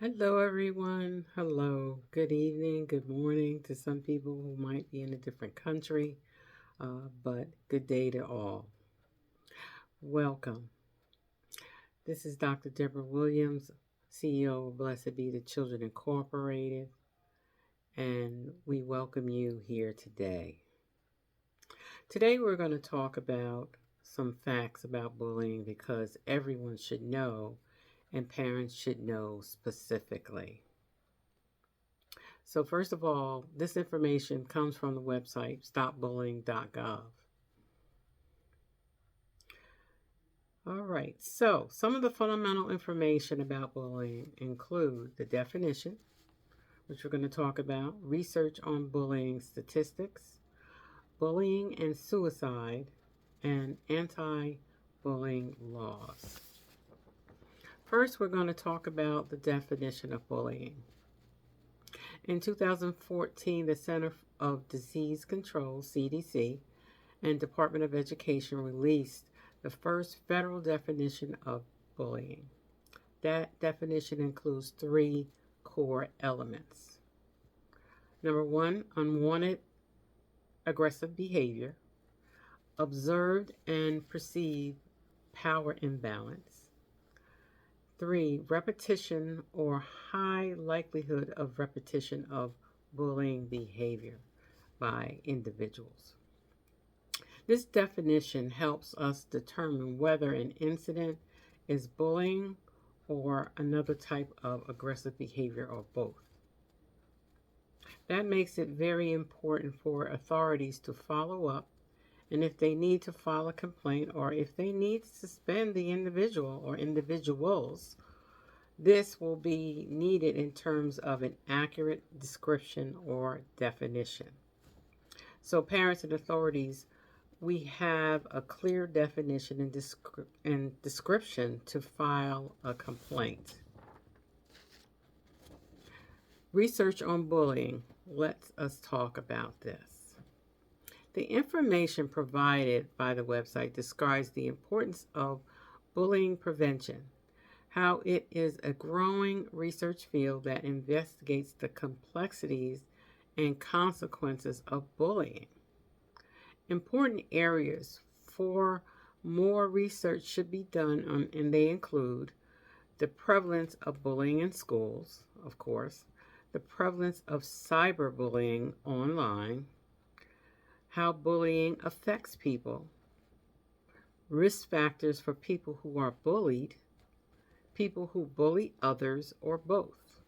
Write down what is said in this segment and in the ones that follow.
Hello, everyone. Hello. Good evening. Good morning to some people who might be in a different country, but good day to all. Welcome. This is Dr. Deborah Williams, CEO of Blessed Be the Children Incorporated, and we welcome you here today. Today, we're going to talk about some facts about bullying because everyone should know and parents should know specifically. So, first of all, this information comes from the website stopbullying.gov. All right, so some of the fundamental information about bullying include the definition, which we're going to talk about, research on bullying statistics, bullying and suicide, and anti bullying laws. First, we're going to talk about the definition of bullying. In 2014, the Center of Disease Control, CDC, and Department of Education released the first federal definition of bullying. That definition includes three core elements. Number one, unwanted aggressive behavior, observed and perceived power imbalance. Three, repetition or high likelihood of repetition of bullying behavior by individuals. This definition helps us determine whether an incident is bullying or another type of aggressive behavior or both. That makes it very important for authorities to follow up, and if they need to file a complaint or if they need to suspend the individual or individuals, this will be needed in terms of an accurate description or definition. So parents and authorities, we have a clear definition and description to file a complaint. Research on bullying. Let us talk about this. The information provided by the website describes the importance of bullying prevention, how it is a growing research field that investigates the complexities and consequences of bullying. Important areas for more research should be done on, and they include the prevalence of bullying in schools, of course, the prevalence of cyberbullying online, how bullying affects people, risk factors for people who are bullied, people who bully others, or both,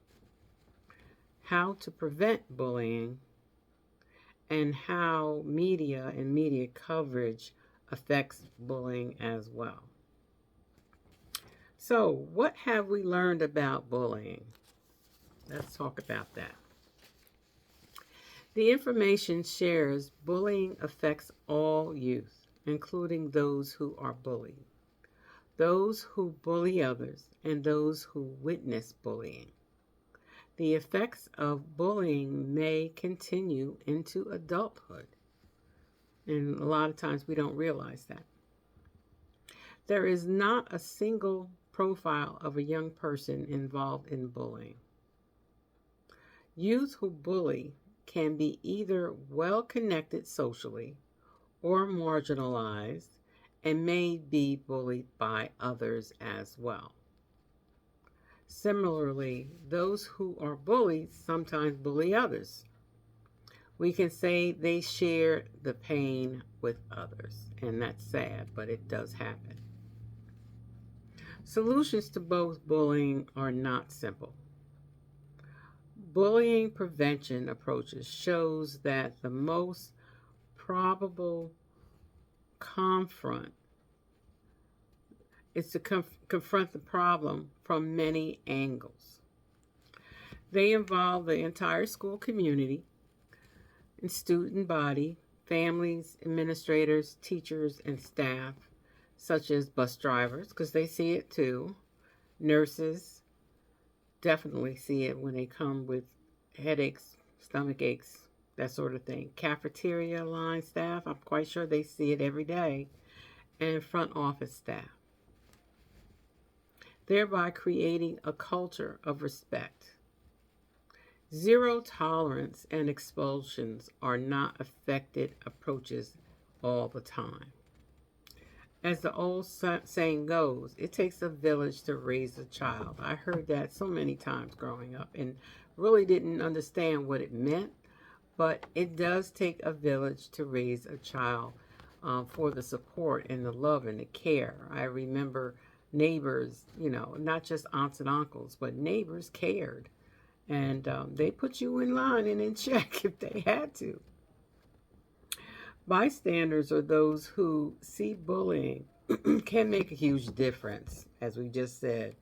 how to prevent bullying, and how media and media coverage affects bullying as well. So, what have we learned about bullying? Let's talk about that. The information shares bullying affects all youth, including those who are bullied, those who bully others, and those who witness bullying. The effects of bullying may continue into adulthood, and a lot of times we don't realize that. There is not a single profile of a young person involved in bullying. Youth who bully can be either well connected socially or marginalized and may be bullied by others as well. Similarly, those who are bullied sometimes bully others. We can say they share the pain with others, and that's sad, but it does happen. Solutions to both bullying are not simple. Bullying prevention approaches shows that the most probable confront is to confront the problem from many angles. They involve the entire school community and student body, families, administrators, teachers, and staff, such as bus drivers, because they see it too, nurses, definitely see it when they come with headaches, stomach aches, that sort of thing. Cafeteria line staff, I'm quite sure they see it every day, and front office staff. thereby creating a culture of respect. Zero tolerance and expulsions are not effective approaches all the time. As the old saying goes, it takes a village to raise a child. I heard that so many times growing up and really didn't understand what it meant, but it does take a village to raise a child, for the support and the love and the care. I remember neighbors, not just aunts and uncles, but neighbors cared. And they put you in line and in check if they had to. Bystanders are those who see bullying can make a huge difference, as we just said,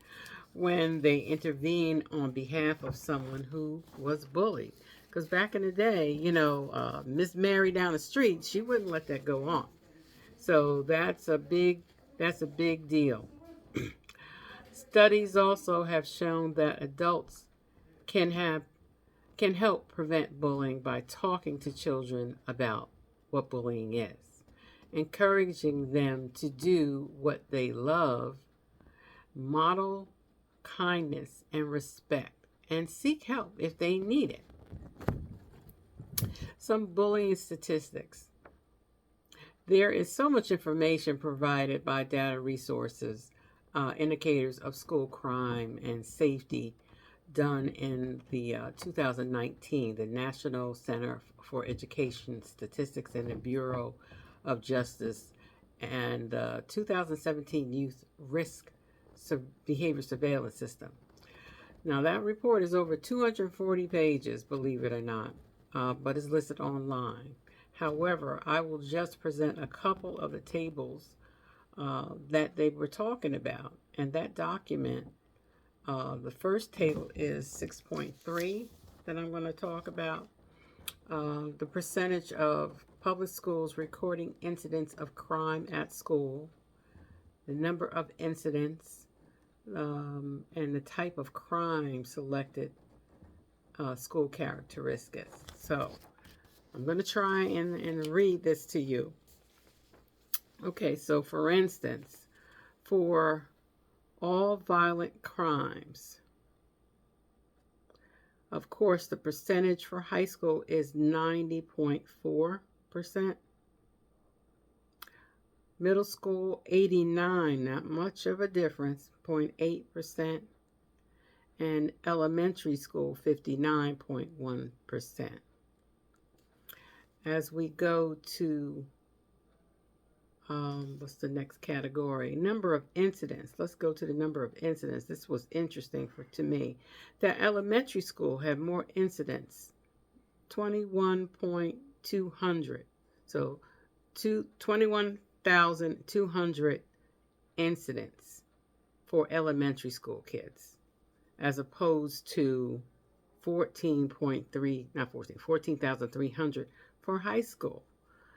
when they intervene on behalf of someone who was bullied. Because back in the day, Miss Mary down the street, she wouldn't let that go on. So that's a big deal. Studies also have shown that adults can have can help prevent bullying by talking to children about what bullying is, encouraging them to do what they love, model kindness and respect, and seek help if they need it. Some bullying statistics. There is so much information provided by data resources, indicators of school crime and safety done in the 2019, the National Center for Education Statistics and the Bureau of Justice, and the 2017 Youth Risk Behavior Surveillance System. Now, that report is over 240 pages, believe it or not, but is listed online. However, I will just present a couple of the tables that they were talking about. And that document, the first table is 6.3 that I'm going to talk about. The percentage of public schools recording incidents of crime at school, the number of incidents, and the type of crime selected, school characteristics. So I'm going to try and read this to you. Okay, so for instance, for all violent crimes, of course, the percentage for high school is 90.4%. Middle school, 89, not much of a difference, 0.8%. And elementary school, 59.1%. As we go to, what's the next category? Number of incidents. Let's go to the number of incidents. This was interesting to me. That elementary school had more incidents, 21,200. So 21,200 incidents for elementary school kids, as opposed to 14,300 for high school.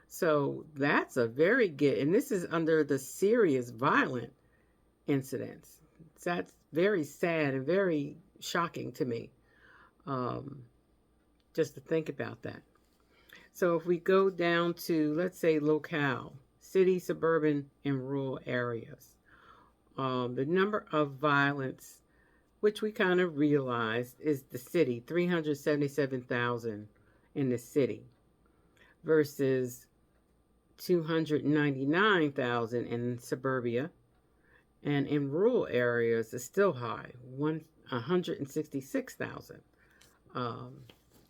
So that's a very good, and this is under the serious violent incidents. That's very sad and very shocking to me, just to think about that. So if we go down to, let's say, locale, city, suburban, and rural areas, the number of violence, which we kind of realized, is the city, 377,000 in the city versus 299,000 in suburbia, and in rural areas is still high, 166,000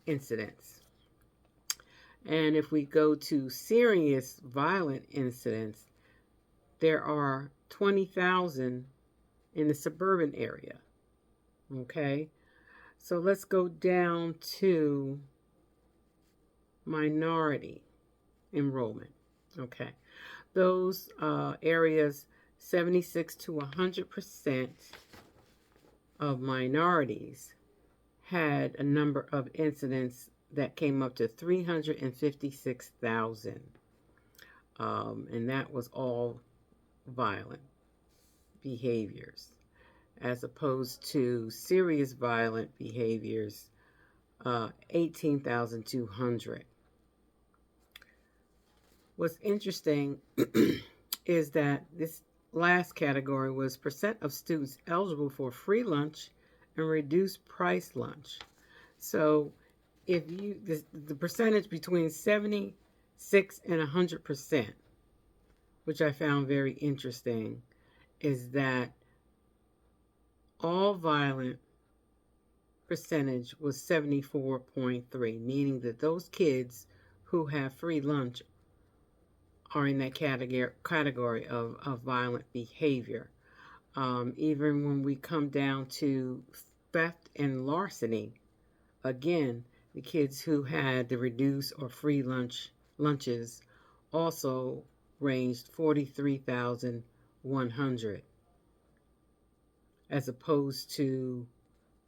incidents. And if we go to serious violent incidents, there are 20,000 in the suburban area. Okay, so let's go down to minority enrollment. Okay, those areas, 76 to 100% of minorities had a number of incidents that came up to 356,000, and that was all violent behaviors, as opposed to serious violent behaviors, 18,200. What's interesting is that this last category was percent of students eligible for free lunch and reduced price lunch. So if you the percentage between 76 and 100%, which I found very interesting, is that all violent percentage was 74.3, meaning that those kids who have free lunch are in that category of violent behavior. Even when we come down to theft and larceny, again, the kids who had the reduced or free lunches also ranged 43,100, as opposed to,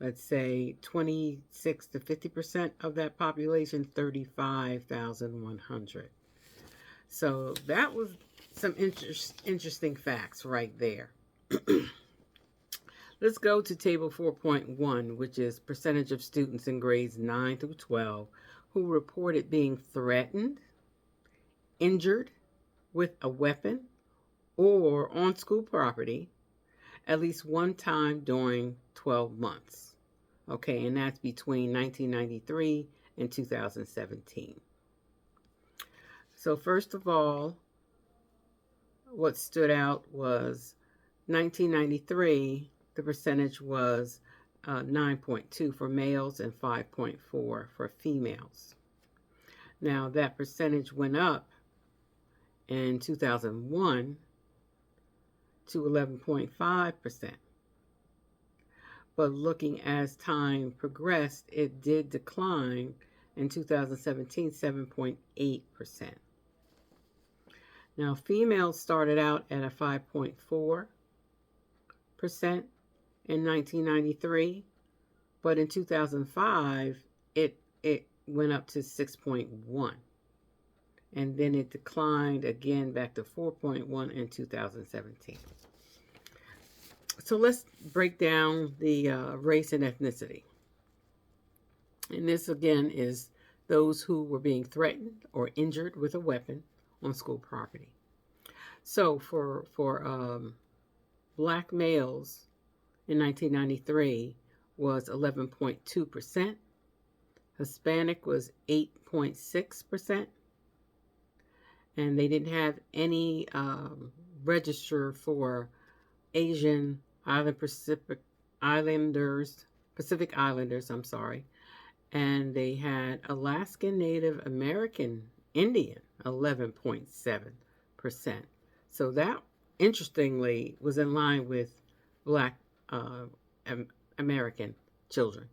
let's say, 26 to 50% of that population, 35,100. So that was some interesting facts right there. Let's go to table 4.1, which is percentage of students in grades 9 through 12 who reported being threatened, injured with a weapon, or on school property at least one time during 12 months. Okay, and that's between 1993 and 2017. So first of all, what stood out was 1993, the percentage was 9.2 for males and 5.4 for females. Now that percentage went up in 2001 to 11.5%. But looking as time progressed, it did decline in 2017, 7.8%. Now, females started out at a 5.4% in 1993, but in 2005, it went up to 6.1%. And then it declined again back to 4.1 in 2017. So let's break down the race and ethnicity. And this again is those who were being threatened or injured with a weapon on school property. So for black males in 1993 was 11.2%. Hispanic was 8.6%. And they didn't have any register for Asian Pacific Islanders, and they had Alaskan Native American Indian, 11.7%. So that, interestingly, was in line with Black American children.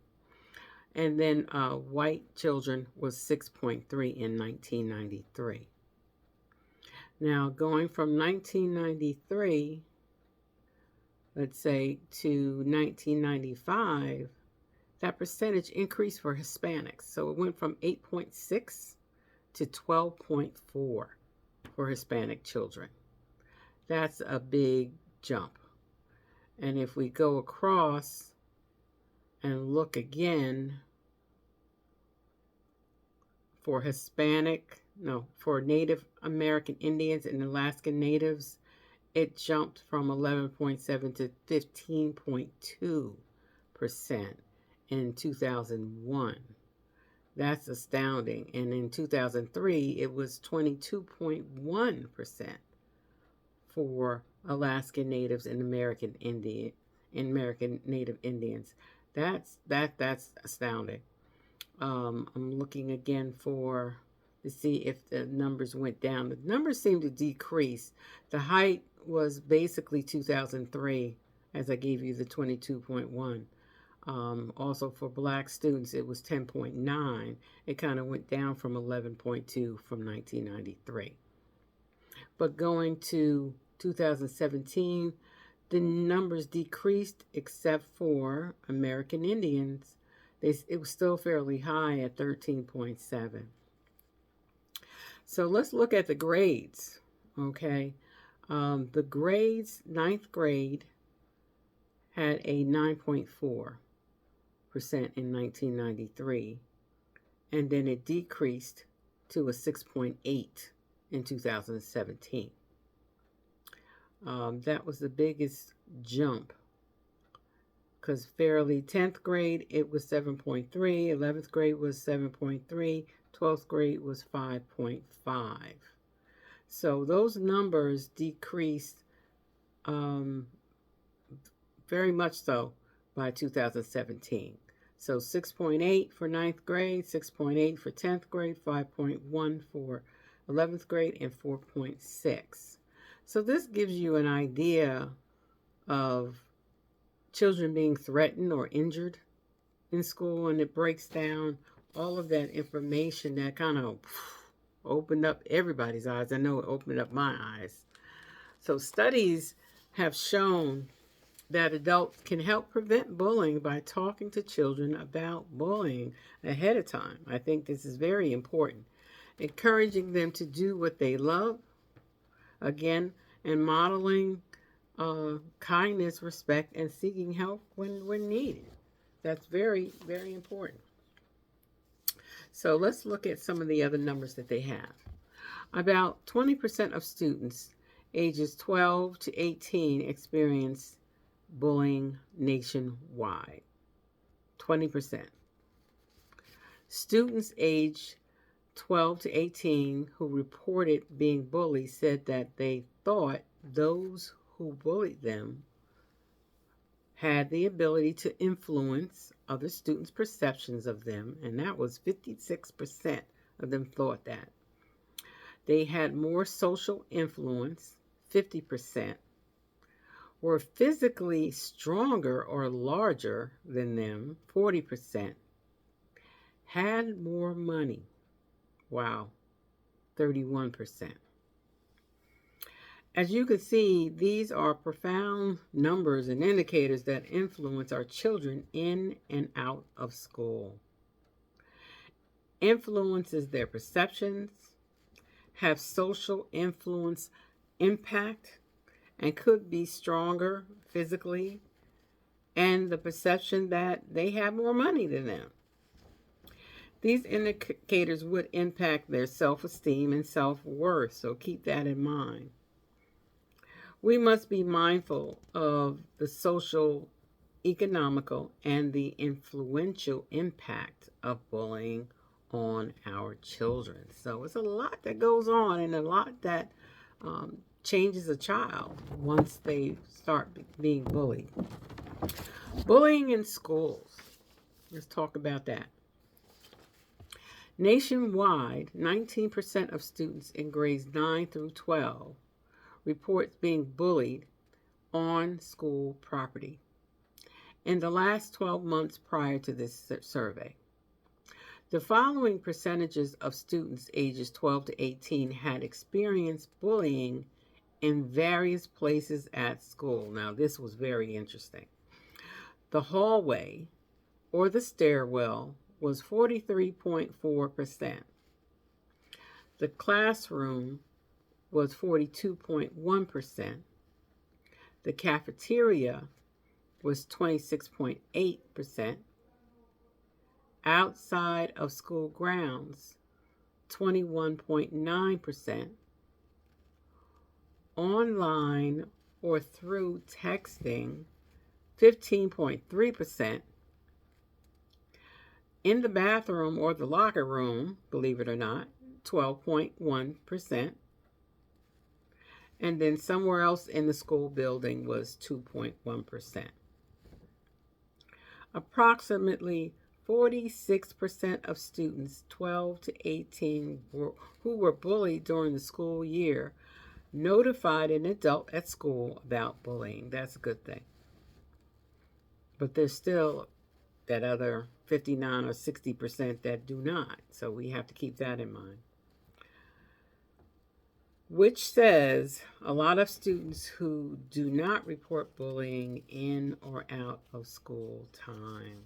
And then white children was 6.3 in 1993. Now, going from 1993, let's say, to 1995, that percentage increased for Hispanics. So it went from 8.6 to 12.4 for Hispanic children. That's a big jump. And if we go across and look again for for Native American Indians and Alaskan Natives, it jumped from 11.7 to 15.2% in 2001. That's astounding. And in 2003, it was 22.1% for Alaskan Natives and American Native Indians. That's astounding. I'm looking again to see if the numbers went down. The numbers seem to decrease. The height was basically 2003, as I gave you the 22.1. Also for black students, it was 10.9. It kind of went down from 11.2 from 1993. But going to 2017, the numbers decreased except for American Indians. It was still fairly high at 13.7. So let's look at the grades, okay? The grades, 9th grade had a 9.4% in 1993, and then it decreased to a 6.8 in 2017. That was the biggest jump because fairly 10th grade it was 7.3, 11th grade was 7.3, 12th grade was 5.5. So those numbers decreased very much so by 2017. So 6.8 for 9th grade, 6.8 for 10th grade, 5.1 for 11th grade, and 4.6. So this gives you an idea of children being threatened or injured in school, and it breaks down all of that information that kind of opened up everybody's eyes. I know it opened up my eyes. So studies have shown that adults can help prevent bullying by talking to children about bullying ahead of time. I think this is very important. Encouraging them to do what they love, again, and modeling kindness, respect, and seeking help when needed. That's very, very important. So let's look at some of the other numbers that they have. About 20% of students ages 12 to 18 experience bullying nationwide. 20%. Students aged 12 to 18 who reported being bullied said that they thought those who bullied them had the ability to influence other students' perceptions of them, and that was 56% of them thought that. They had more social influence, 50%, were physically stronger or larger than them, 40%, had more money, wow, 31%. As you can see, these are profound numbers and indicators that influence our children in and out of school. Influences their perceptions, have social influence impact, and could be stronger physically, and the perception that they have more money than them. These indicators would impact their self-esteem and self-worth, so keep that in mind. We must be mindful of the social, economical, and the influential impact of bullying on our children. So it's a lot that goes on and a lot that changes a child once they start being bullied. Bullying in schools. Let's talk about that. Nationwide, 19% of students in grades 9 through 12 reports being bullied on school property in the last 12 months prior to this survey. The following percentages of students ages 12 to 18 had experienced bullying in various places at school. Now, this was very interesting. The hallway or the stairwell was 43.4%. The classroom was 42.1%. The cafeteria was 26.8%. Outside of school grounds, 21.9%. Online or through texting, 15.3%. In the bathroom or the locker room, believe it or not, 12.1%. And then somewhere else in the school building was 2.1%. Approximately 46% of students 12 to 18 who were bullied during the school year notified an adult at school about bullying. That's a good thing. But there's still that other 59 or 60% that do not. So we have to keep that in mind. Which says a lot of students who do not report bullying in or out of school time.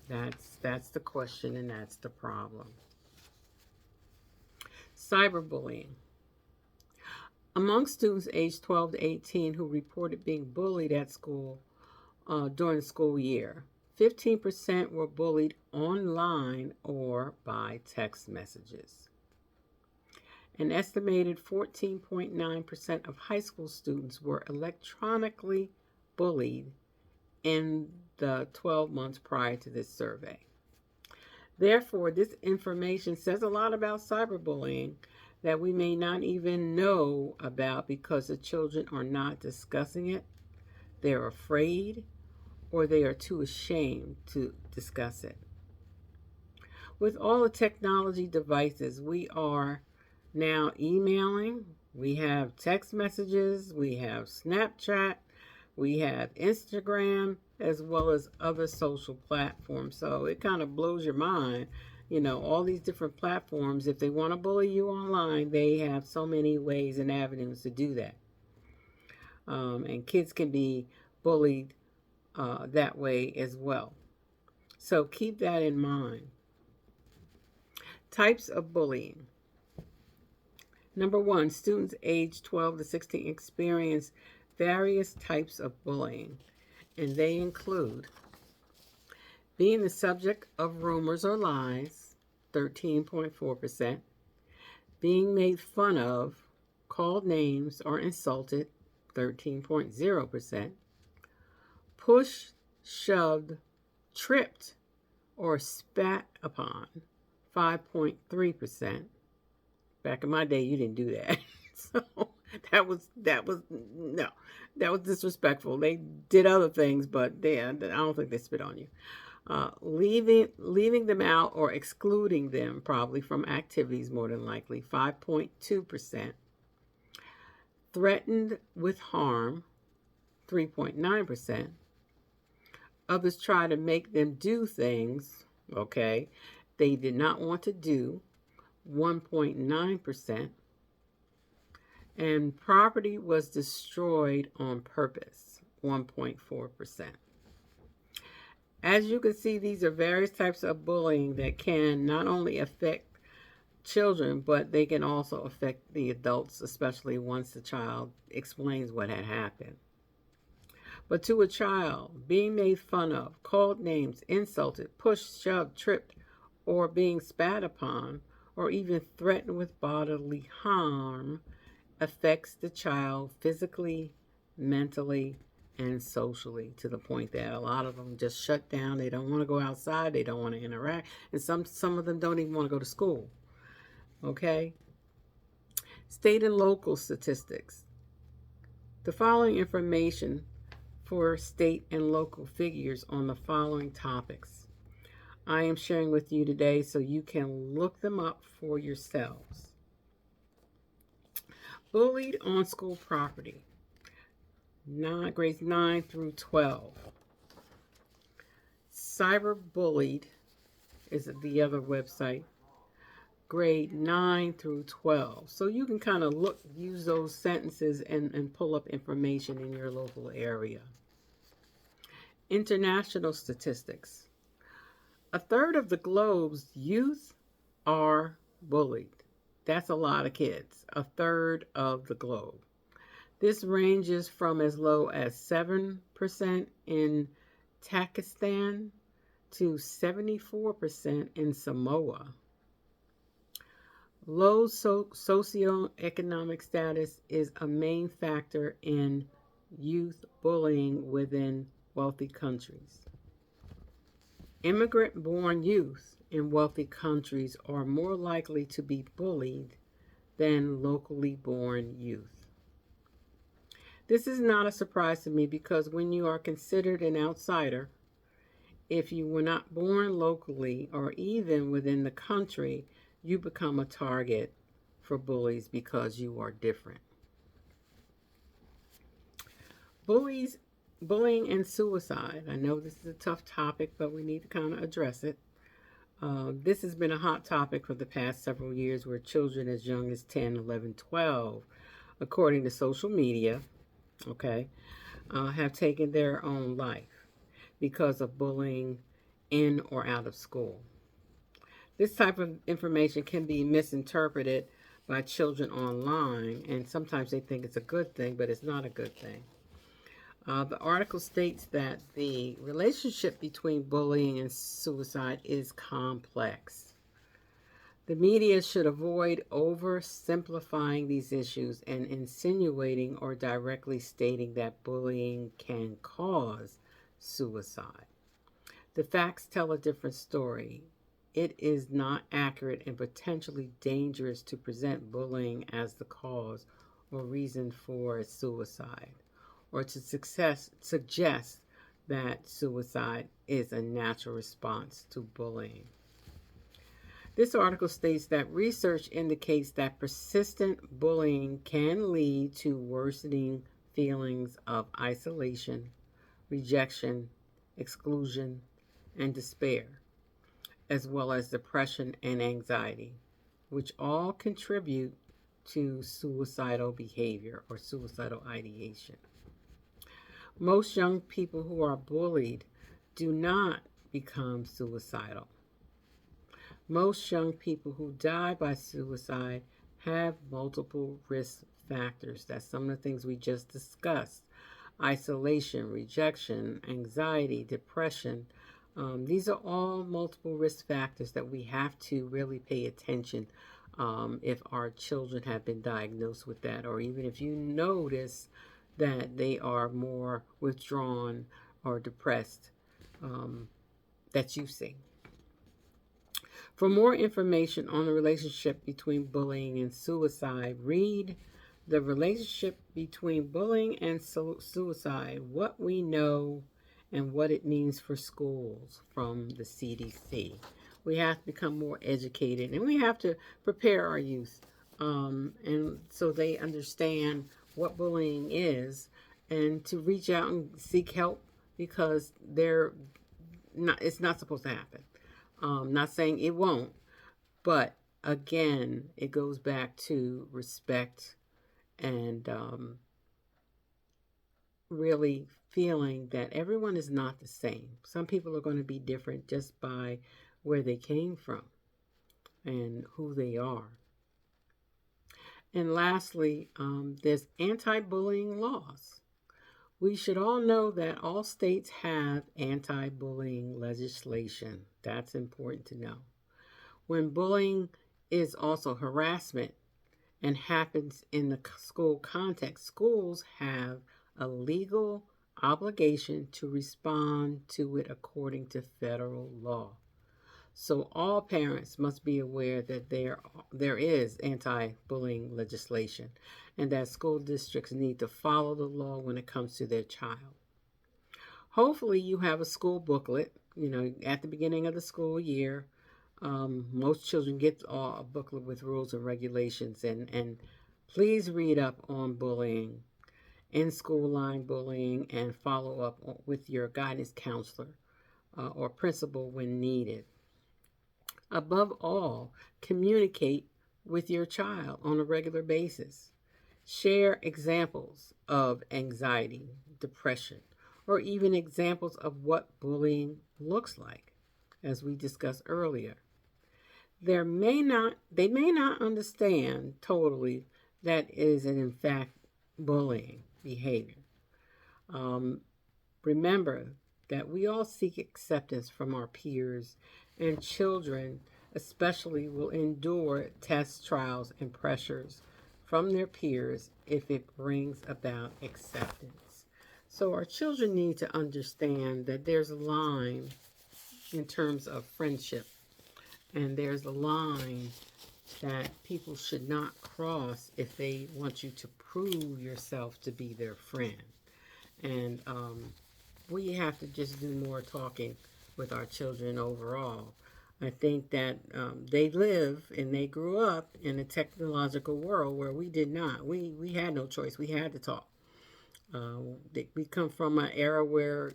That's the question, and that's the problem. Cyberbullying. Among students aged 12 to 18 who reported being bullied at school during the school year, 15% were bullied online or by text messages. An estimated 14.9% of high school students were electronically bullied in the 12 months prior to this survey. Therefore, this information says a lot about cyberbullying that we may not even know about because the children are not discussing it, they're afraid, or they are too ashamed to discuss it. With all the technology devices, we are now emailing, we have text messages, we have Snapchat, we have Instagram, as well as other social platforms. So it kind of blows your mind. All these different platforms, if they want to bully you online, they have so many ways and avenues to do that. And kids can be bullied that way as well. So keep that in mind. Types of bullying. Number 1, students aged 12 to 16 experience various types of bullying, and they include being the subject of rumors or lies, 13.4%, being made fun of, called names, or insulted, 13.0%, pushed, shoved, tripped, or spat upon, 5.3%. Back in my day, you didn't do that. So that was disrespectful. They did other things, but I don't think they spit on you. Leaving them out or excluding them probably from activities, more than likely, 5.2%. Threatened with harm, 3.9%. Others try to make them do things, they did not want to do, 1.9%. And property was destroyed on purpose, 1.4%. As you can see, these are various types of bullying that can not only affect children, but they can also affect the adults, especially once the child explains what had happened. But to a child, being made fun of, called names, insulted, pushed, shoved, tripped, or being spat upon, or even threatened with bodily harm affects the child physically, mentally, and socially, to the point that a lot of them just shut down. They don't want to go outside. They don't want to interact. And some of them don't even want to go to school. Okay? State and local statistics. The following information for state and local figures on the following topics I am sharing with you today so you can look them up for yourselves. Bullied on school property, grades 9 through 12. Cyberbullied is the other website, grade 9 through 12. So you can kind of use those sentences and pull up information in your local area. International statistics. A third of the globe's youth are bullied. That's a lot of kids, a third of the globe. This ranges from as low as 7% in Tajikistan to 74% in Samoa. Low socioeconomic status is a main factor in youth bullying within wealthy countries. Immigrant-born youth in wealthy countries are more likely to be bullied than locally born youth. This is not a surprise to me because when you are considered an outsider, if you were not born locally or even within the country, you become a target for bullies because you are different. Bullying and suicide. I know this is a tough topic, but we need to kind of address it. This has been a hot topic for the past several years where children as young as 10, 11, 12, according to social media, have taken their own life because of bullying in or out of school. This type of information can be misinterpreted by children online, and sometimes they think it's a good thing, but it's not a good thing. The article states that the relationship between bullying and suicide is complex. The media should avoid oversimplifying these issues and insinuating or directly stating that bullying can cause suicide. The facts tell a different story. It is not accurate and potentially dangerous to present bullying as the cause or reason for suicide, or to suggest that suicide is a natural response to bullying. This article states that research indicates that persistent bullying can lead to worsening feelings of isolation, rejection, exclusion, and despair, as well as depression and anxiety, which all contribute to suicidal behavior or suicidal ideation. Most young people who are bullied do not become suicidal. Most young people who die by suicide have multiple risk factors. That's some of the things we just discussed: isolation, rejection, anxiety, depression. These are all multiple risk factors that we have to really pay attention if our children have been diagnosed with that, or even if you notice that they are more withdrawn or depressed, that you see. For more information on the relationship between bullying and suicide, read The Relationship Between Bullying and Suicide: What We Know and What It Means for Schools, from the CDC. We have to become more educated, and we have to prepare our youth, and so they understand what bullying is, and to reach out and seek help, because it's not supposed to happen. Not saying it won't, but again, it goes back to respect and really feeling that everyone is not the same. Some people are going to be different just by where they came from and who they are. And lastly, there's anti-bullying laws. We should all know that all states have anti-bullying legislation. That's important to know. When bullying is also harassment and happens in the school context, schools have a legal obligation to respond to it according to federal law. So all parents must be aware that there is anti-bullying legislation, and that school districts need to follow the law when it comes to their child. Hopefully you have a school booklet, at the beginning of the school year. Most children get a booklet with rules and regulations, and please read up on bullying, in school line bullying, and follow up with your guidance counselor or principal when needed. Above all, communicate with your child on a regular basis. Share examples of anxiety, depression, or even examples of what bullying looks like, as we discussed earlier. They may not understand totally that is in fact bullying behavior. Remember that we all seek acceptance from our peers, and children especially will endure tests, trials, and pressures from their peers if it brings about acceptance. So our children need to understand that there's a line in terms of friendship, and there's a line that people should not cross if they want you to prove yourself to be their friend. And we have to just do more talking with our children overall. I think that they live and they grew up in a technological world where we did not. We had no choice. We had to talk. We come from an era where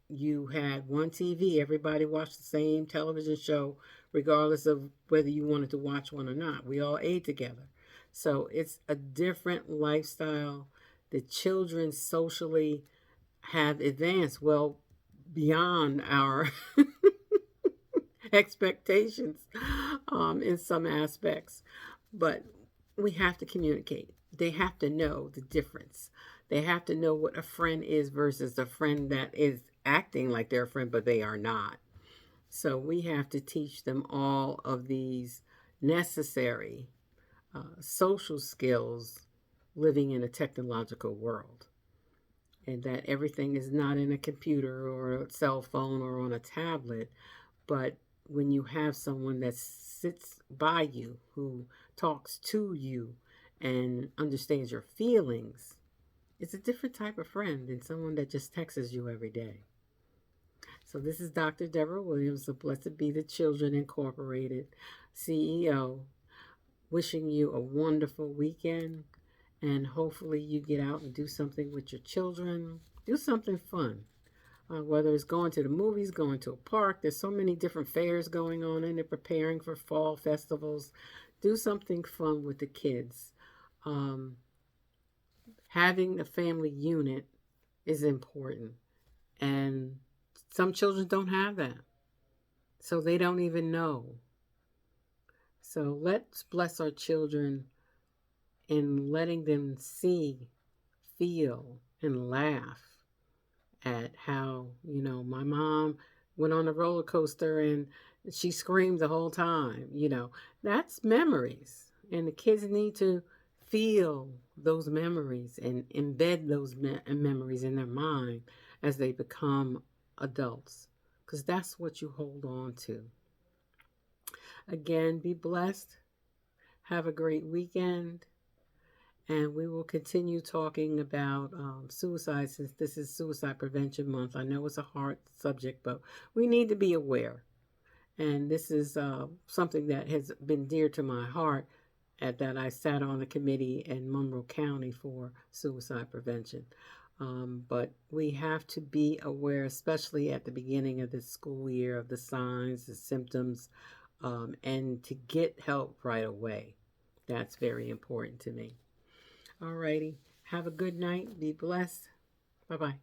you had one TV. Everybody watched the same television show, regardless of whether you wanted to watch one or not. We all ate together. So it's a different lifestyle. The children socially have advanced well beyond our expectations in some aspects. But we have to communicate. They have to know the difference. They have to know what a friend is versus a friend that is acting like they're a friend, but they are not. So we have to teach them all of these necessary social skills living in a technological world, and that everything is not in a computer or a cell phone or on a tablet, but when you have someone that sits by you, who talks to you and understands your feelings, it's a different type of friend than someone that just texts you every day. So this is Dr. Deborah Williams of Blessed Be the Children Incorporated, CEO, wishing you a wonderful weekend, and hopefully you get out and do something with your children. Do something fun. Whether it's going to the movies, going to a park, there's so many different fairs going on, and they're preparing for fall festivals. Do something fun with the kids. Um, Having a family unit is important, and some children don't have that, so they don't even know. So let's bless our children in letting them see, feel, and laugh at how, my mom went on a roller coaster and she screamed the whole time. That's memories. And the kids need to feel those memories and embed those memories in their mind as they become adults, because that's what you hold on to. Again, be blessed. Have a great weekend. And we will continue talking about suicide, since this is Suicide Prevention Month. I know it's a hard subject, but we need to be aware. And this is something that has been dear to my heart, that I sat on the committee in Monroe County for suicide prevention. But we have to be aware, especially at the beginning of the school year, of the signs, the symptoms, and to get help right away. That's very important to me. Alrighty. Have a good night. Be blessed. Bye bye.